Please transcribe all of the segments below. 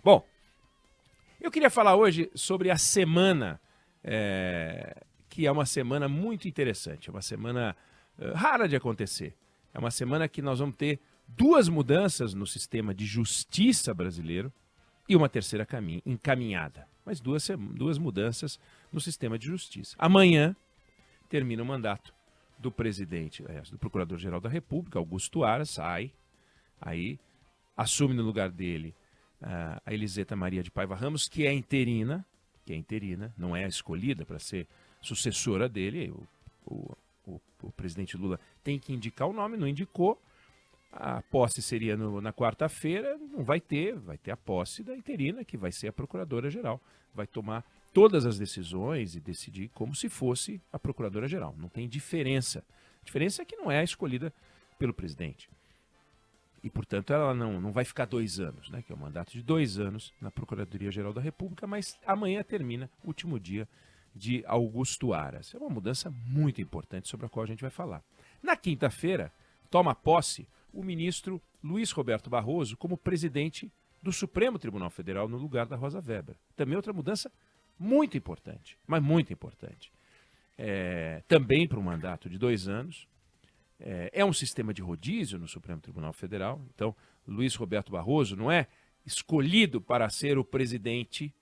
Bom, eu queria falar hoje sobre a semana, que é uma semana muito interessante, é uma semana rara de acontecer. É uma semana que nós vamos ter duas mudanças no sistema de justiça brasileiro e uma terceira encaminhada. Mas duas mudanças no sistema de justiça. Amanhã termina o mandato do presidente, do Procurador-Geral da República, Augusto Aras, sai, aí assume no lugar dele a Eliseta Maria de Paiva Ramos, que é interina, não é a escolhida para ser sucessora dele. O presidente Lula tem que indicar o nome, não indicou. A posse seria na quarta-feira, não vai ter a posse da interina, que vai ser a Procuradora-Geral. Vai tomar todas as decisões e decidir como se fosse a Procuradora-Geral. Não tem diferença. A diferença é que não é a escolhida pelo presidente. E, portanto, ela não vai ficar 2 anos, né, que é um mandato de 2 anos na Procuradoria-Geral da República, mas amanhã termina o último dia de Augusto Aras. É uma mudança muito importante sobre a qual a gente vai falar. Na quinta-feira, toma posse o ministro Luiz Roberto Barroso como presidente do Supremo Tribunal Federal no lugar da Rosa Weber. Também outra mudança muito importante, mas muito importante. Também para um mandato de 2 anos. É um sistema de rodízio no Supremo Tribunal Federal. Então, Luiz Roberto Barroso não é escolhido para ser o presidente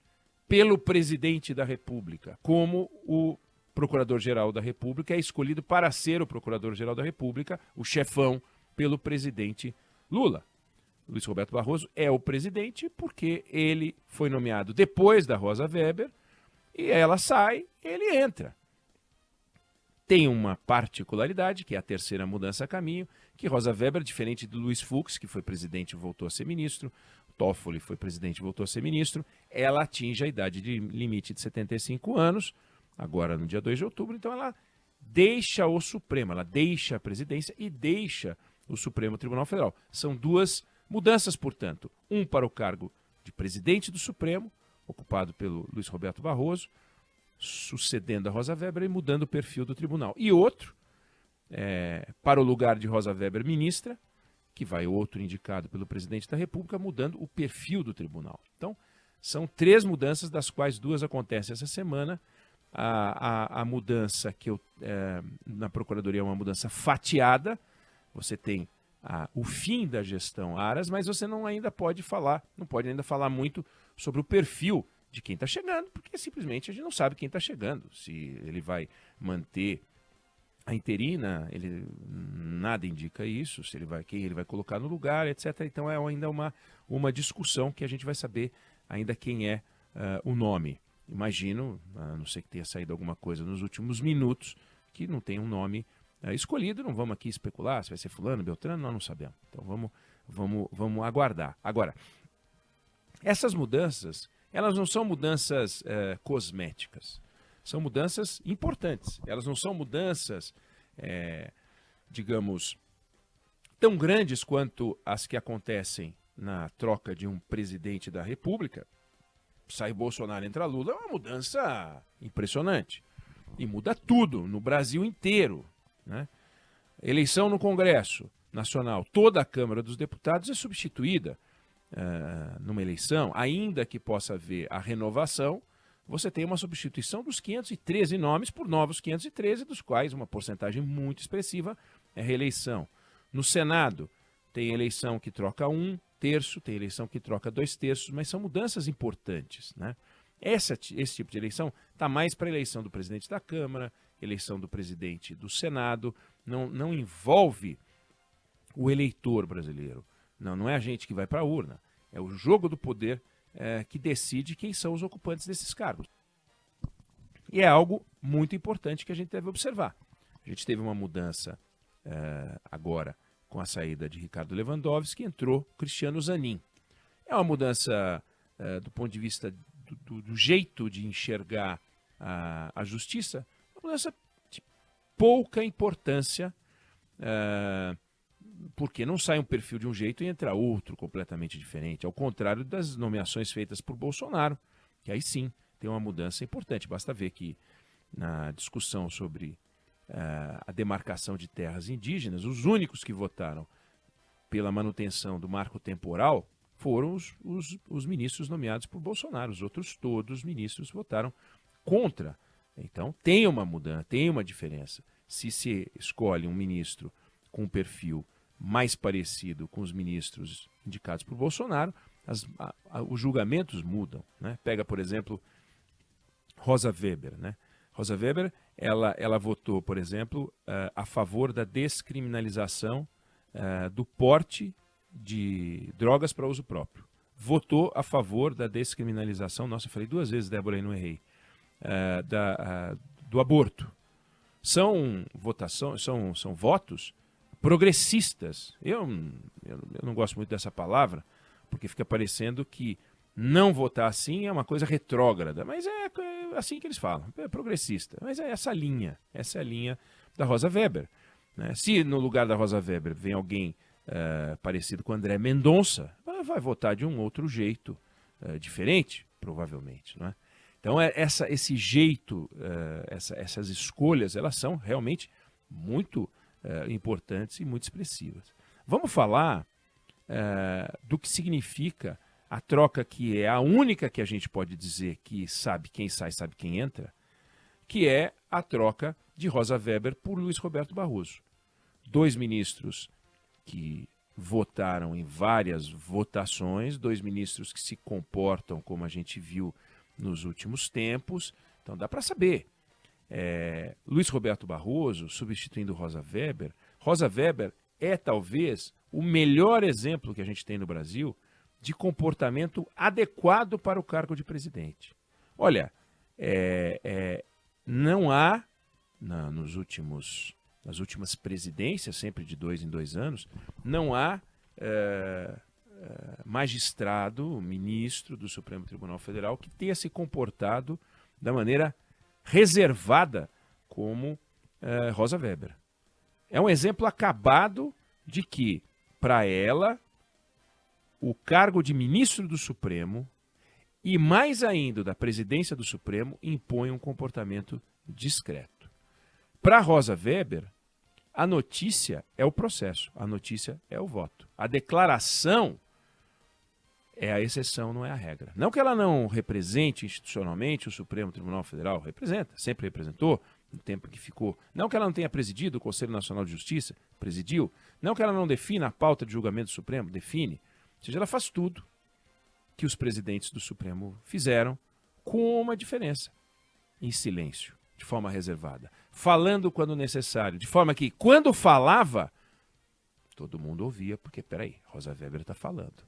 pelo presidente da República, como o Procurador-Geral da República é escolhido para ser o Procurador-Geral da República, o chefão, pelo presidente Lula. Luiz Roberto Barroso é o presidente porque ele foi nomeado depois da Rosa Weber e ela sai, ele entra. Tem uma particularidade, que é a terceira mudança a caminho, que Rosa Weber, diferente do Luiz Fux, que foi presidente e voltou a ser ministro, Toffoli foi presidente e voltou a ser ministro, ela atinge a idade de limite de 75 anos, agora no dia 2 de outubro, então ela deixa o Supremo, ela deixa a presidência e deixa o Supremo Tribunal Federal. São duas mudanças, portanto, um para o cargo de presidente do Supremo, ocupado pelo Luiz Roberto Barroso, sucedendo a Rosa Weber e mudando o perfil do tribunal. E outro, para o lugar de Rosa Weber ministra, que vai outro indicado pelo presidente da República, mudando o perfil do tribunal. Então, são 3 mudanças, das quais 2 acontecem essa semana. A mudança na Procuradoria é uma mudança fatiada. Você tem o fim da gestão Aras, mas você não pode ainda falar muito sobre o perfil de quem está chegando, porque simplesmente a gente não sabe quem está chegando. Se ele vai manter a interina, nada indica isso, quem ele vai colocar no lugar, etc. Então é ainda uma discussão que a gente vai saber ainda quem é o nome. Imagino, a não ser que tenha saído alguma coisa nos últimos minutos, que não tem um nome escolhido. Não vamos aqui especular se vai ser fulano, beltrano, nós não sabemos. Então vamos aguardar. Agora, essas mudanças, elas não são mudanças cosméticas, são mudanças importantes. Elas não são mudanças, digamos, tão grandes quanto as que acontecem na troca de um presidente da República. Sai Bolsonaro, entra Lula, é uma mudança impressionante. E muda tudo, no Brasil inteiro, né? Eleição no Congresso Nacional, toda a Câmara dos Deputados é substituída numa eleição, ainda que possa haver a renovação, você tem uma substituição dos 513 nomes por novos 513, dos quais uma porcentagem muito expressiva é reeleição. No Senado, tem eleição que troca 1/3, tem eleição que troca 2/3, mas são mudanças importantes, né? Esse tipo de eleição está mais para a eleição do presidente da Câmara, eleição do presidente do Senado, não envolve o eleitor brasileiro. Não é a gente que vai para a urna, é o jogo do poder que decide quem são os ocupantes desses cargos. E é algo muito importante que a gente deve observar. A gente teve uma mudança agora com a saída de Ricardo Lewandowski, entrou Cristiano Zanin. É uma mudança do ponto de vista do jeito de enxergar a justiça, uma mudança de pouca importância, porque não sai um perfil de um jeito e entra outro completamente diferente, ao contrário das nomeações feitas por Bolsonaro, que aí sim tem uma mudança importante. Basta ver que na discussão sobre a demarcação de terras indígenas, os únicos que votaram pela manutenção do marco temporal foram os ministros nomeados por Bolsonaro. Os outros todos os ministros votaram contra. Então tem uma mudança, tem uma diferença. Se escolhe um ministro com um perfil mais parecido com os ministros indicados por Bolsonaro, os julgamentos mudam, né? Pega, por exemplo, Rosa Weber, né? Rosa Weber, ela votou, por exemplo, a favor da descriminalização do porte de drogas para uso próprio. Votou a favor da descriminalização, nossa, eu falei 2 vezes, Débora, e não errei, do aborto. São votos progressistas. Eu não gosto muito dessa palavra, porque fica parecendo que não votar assim é uma coisa retrógrada, mas é assim que eles falam, é progressista. Mas é essa é a linha da Rosa Weber, né? Se no lugar da Rosa Weber vem alguém parecido com André Mendonça, vai votar de um outro jeito, diferente, provavelmente, não é? Então esse jeito, essas escolhas, elas são realmente muito importantes e muito expressivas. Vamos falar do que significa a troca, que é a única que a gente pode dizer que sabe quem sai, sabe quem entra, que é a troca de Rosa Weber por Luiz Roberto Barroso. 2 ministros que votaram em várias votações, 2 ministros que se comportam como a gente viu nos últimos tempos. Então dá para saber. Luiz Roberto Barroso substituindo Rosa Weber. Rosa Weber é talvez o melhor exemplo que a gente tem no Brasil de comportamento adequado para o cargo de presidente. Olha, não há, nas últimas presidências, sempre de 2 em 2 anos, não há magistrado, ministro do Supremo Tribunal Federal que tenha se comportado da maneira reservada como Rosa Weber. É um exemplo acabado de que, para ela, o cargo de ministro do Supremo e, mais ainda, da presidência do Supremo impõe um comportamento discreto. Para Rosa Weber, a notícia é o processo, a notícia é o voto. A declaração é a exceção, não é a regra. Não que ela não represente institucionalmente o Supremo Tribunal Federal, representa, sempre representou, no tempo que ficou. Não que ela não tenha presidido o Conselho Nacional de Justiça, presidiu. Não que ela não defina a pauta de julgamento do Supremo, define. Ou seja, ela faz tudo que os presidentes do Supremo fizeram, com uma diferença: em silêncio, de forma reservada, falando quando necessário, de forma que, quando falava, todo mundo ouvia, porque, peraí, Rosa Weber está falando.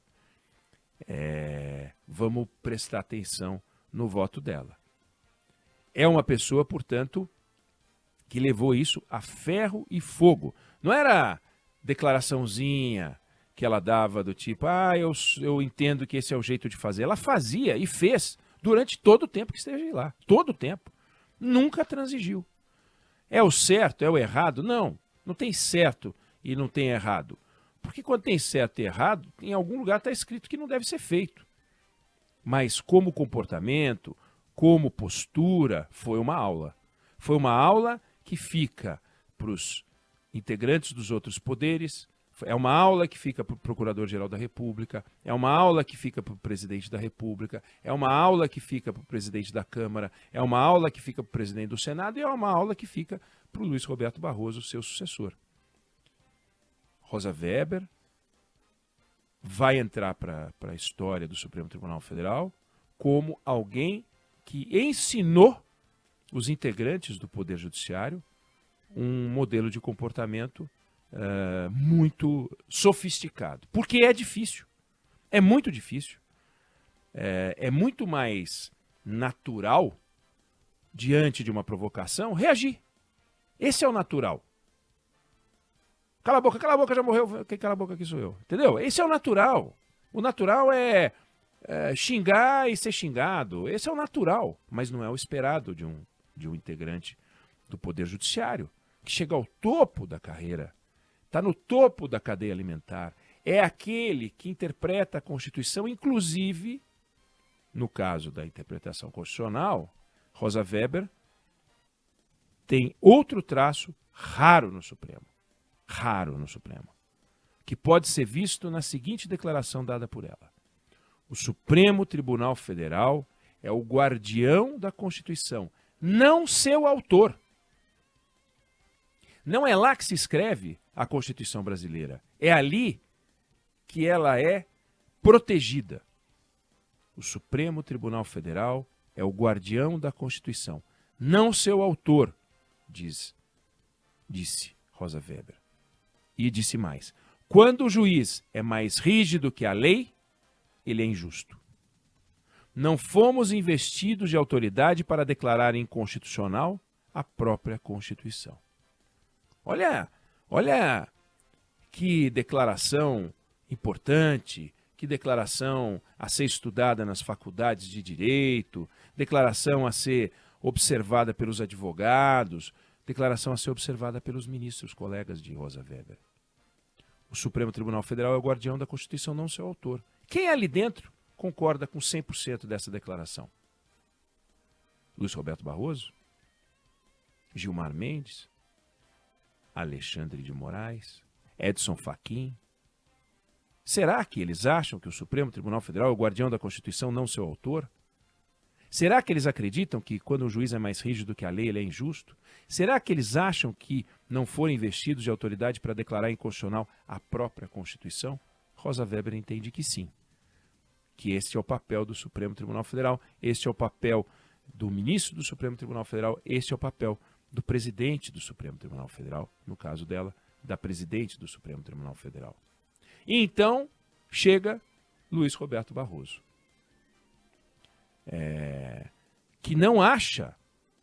Vamos prestar atenção no voto dela. É uma pessoa, portanto, que levou isso a ferro e fogo. Não era declaraçãozinha que ela dava do tipo, eu entendo que esse é o jeito de fazer. Ela fazia e fez durante todo o tempo que esteve lá. Todo o tempo. Nunca transigiu. É o certo, é o errado? Não. Não tem certo e não tem errado. Porque quando tem certo e errado, em algum lugar está escrito que não deve ser feito. Mas como comportamento, como postura, foi uma aula. Foi uma aula que fica para os integrantes dos outros poderes, é uma aula que fica para o Procurador-Geral da República, é uma aula que fica para o Presidente da República, é uma aula que fica para o Presidente da Câmara, é uma aula que fica para o Presidente do Senado e é uma aula que fica para o Luiz Roberto Barroso, seu sucessor. Rosa Weber vai entrar para a história do Supremo Tribunal Federal como alguém que ensinou os integrantes do Poder Judiciário um modelo de comportamento muito sofisticado. Porque é difícil. É muito difícil. É muito mais natural, diante de uma provocação, reagir. Esse é o natural. Cala a boca, já morreu. Quem cala a boca aqui sou eu. Entendeu? Esse é o natural. O natural é xingar e ser xingado. Esse é o natural, mas não é o esperado de um integrante do Poder Judiciário, que chega ao topo da carreira, está no topo da cadeia alimentar, é aquele que interpreta a Constituição, inclusive, no caso da interpretação constitucional, Rosa Weber tem outro traço raro no Supremo, que pode ser visto na seguinte declaração dada por ela. O Supremo Tribunal Federal é o guardião da Constituição, não seu autor. Não é lá que se escreve a Constituição brasileira. É ali que ela é protegida. O Supremo Tribunal Federal é o guardião da Constituição, não seu autor, disse Rosa Weber. E disse mais: quando o juiz é mais rígido que a lei, ele é injusto. Não fomos investidos de autoridade para declarar inconstitucional a própria Constituição. Olha que declaração importante, que declaração a ser estudada nas faculdades de direito, declaração a ser observada pelos advogados, declaração a ser observada pelos ministros, colegas de Rosa Weber. O Supremo Tribunal Federal é o guardião da Constituição, não seu autor. Quem ali dentro concorda com 100% dessa declaração? Luiz Roberto Barroso? Gilmar Mendes? Alexandre de Moraes? Edson Fachin? Será que eles acham que o Supremo Tribunal Federal é o guardião da Constituição, não seu autor? Será que eles acreditam que quando o juiz é mais rígido que a lei, ele é injusto? Será que eles acham que não foram investidos de autoridade para declarar inconstitucional a própria Constituição? Rosa Weber entende que sim. Que este é o papel do Supremo Tribunal Federal, este é o papel do ministro do Supremo Tribunal Federal, este é o papel do presidente do Supremo Tribunal Federal, no caso dela, da presidente do Supremo Tribunal Federal. E então chega Luiz Roberto Barroso, que não acha,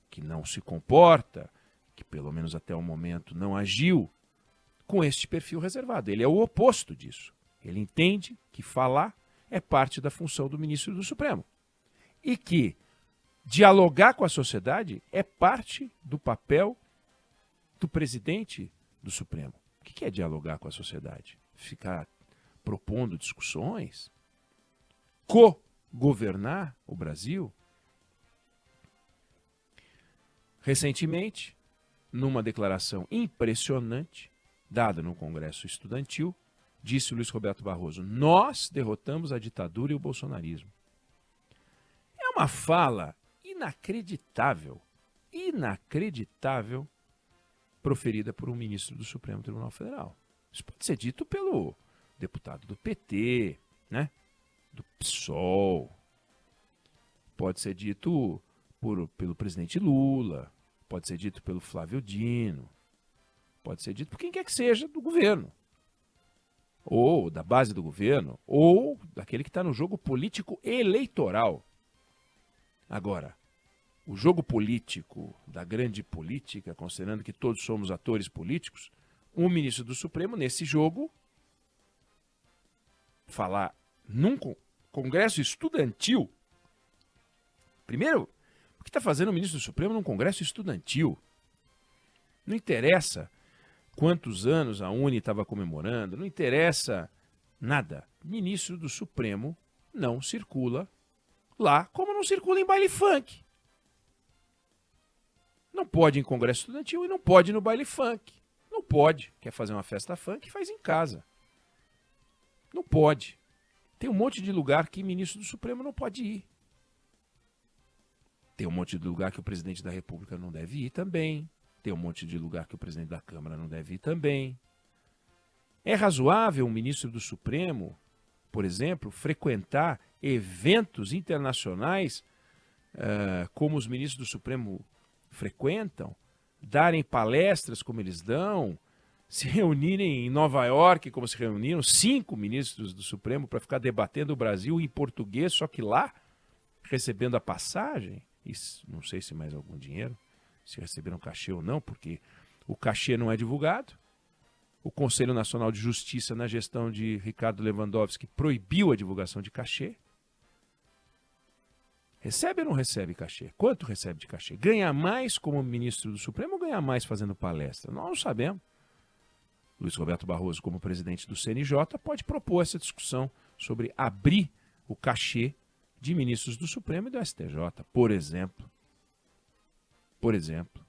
que não se comporta, que pelo menos até o momento não agiu com este perfil reservado. Ele é o oposto disso. Ele entende que falar é parte da função do ministro do Supremo e que dialogar com a sociedade é parte do papel do presidente do Supremo. O que é dialogar com a sociedade? Ficar propondo discussões? Co-governar o Brasil? Recentemente, numa declaração impressionante, dada no Congresso Estudantil, disse Luiz Roberto Barroso: nós derrotamos a ditadura e o bolsonarismo. É uma fala inacreditável, proferida por um ministro do Supremo Tribunal Federal. Isso pode ser dito pelo deputado do PT, né? Do PSOL, pode ser dito pelo presidente Lula, pode ser dito pelo Flávio Dino, pode ser dito por quem quer que seja do governo, ou da base do governo, ou daquele que está no jogo político eleitoral. Agora, o jogo político, da grande política, considerando que todos somos atores políticos, um ministro do Supremo, nesse jogo, falar num congresso estudantil. Primeiro, o que está fazendo o ministro do Supremo num congresso estudantil? Não interessa quantos anos a Uni estava comemorando, não interessa nada. O ministro do Supremo não circula lá, como não circula em baile funk. Não pode ir em congresso estudantil e não pode ir no baile funk. Não pode. Quer fazer uma festa funk? Faz em casa. Não pode. Tem um monte de lugar que o ministro do Supremo não pode ir. Tem um monte de lugar que o presidente da República não deve ir também. Tem um monte de lugar que o presidente da Câmara não deve ir também. É razoável um ministro do Supremo, por exemplo, frequentar eventos internacionais como os ministros do Supremo frequentam, darem palestras como eles dão, se reunirem em Nova York como se reuniram 5 ministros do Supremo para ficar debatendo o Brasil em português, só que lá, recebendo a passagem, e não sei se mais algum dinheiro, se receberam cachê ou não, porque o cachê não é divulgado. O Conselho Nacional de Justiça, na gestão de Ricardo Lewandowski, proibiu a divulgação de cachê. Recebe ou não recebe cachê? Quanto recebe de cachê? Ganha mais como ministro do Supremo ou ganha mais fazendo palestra? Nós não sabemos. Luiz Roberto Barroso, como presidente do CNJ, pode propor essa discussão sobre abrir o cachê de ministros do Supremo e do STJ, por exemplo. Por exemplo.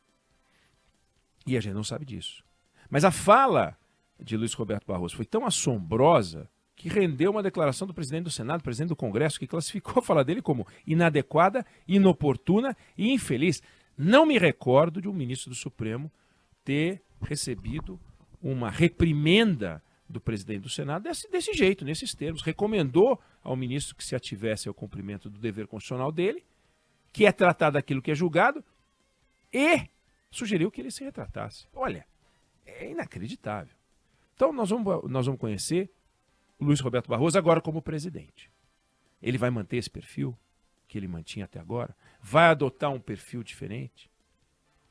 E a gente não sabe disso. Mas a fala de Luiz Roberto Barroso foi tão assombrosa que rendeu uma declaração do presidente do Senado, presidente do Congresso, que classificou a fala dele como inadequada, inoportuna e infeliz. Não me recordo de um ministro do Supremo ter recebido uma reprimenda do presidente do Senado desse jeito, nesses termos. Recomendou ao ministro que se ativesse ao cumprimento do dever constitucional dele, que é tratar daquilo que é julgado, e sugeriu que ele se retratasse. Olha, é inacreditável. Então nós vamos conhecer o Luiz Roberto Barroso agora como presidente. Ele vai manter esse perfil que ele mantinha até agora? Vai adotar um perfil diferente?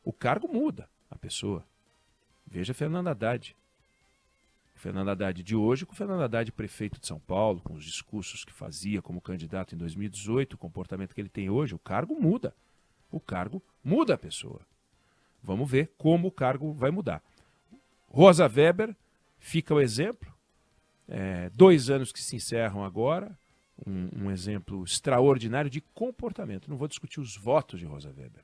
O cargo muda a pessoa. Veja Fernando Haddad. O Fernando Haddad de hoje com o Fernando Haddad prefeito de São Paulo, com os discursos que fazia como candidato em 2018, o comportamento que ele tem hoje, o cargo muda. O cargo muda a pessoa. Vamos ver como o cargo vai mudar. Rosa Weber fica o exemplo. 2 anos que se encerram agora, um exemplo extraordinário de comportamento. Não vou discutir os votos de Rosa Weber.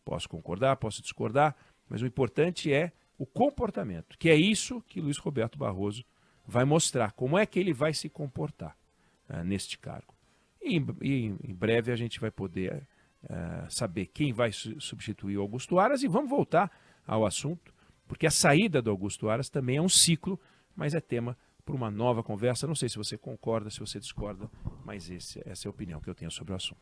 Posso concordar, posso discordar, mas o importante é o comportamento, que é isso que Luiz Roberto Barroso vai mostrar, como é que ele vai se comportar neste cargo. E em breve a gente vai poder saber quem vai substituir o Augusto Aras e vamos voltar ao assunto, porque a saída do Augusto Aras também é um ciclo, mas é tema para uma nova conversa. Não sei se você concorda, se você discorda, mas essa é a opinião que eu tenho sobre o assunto.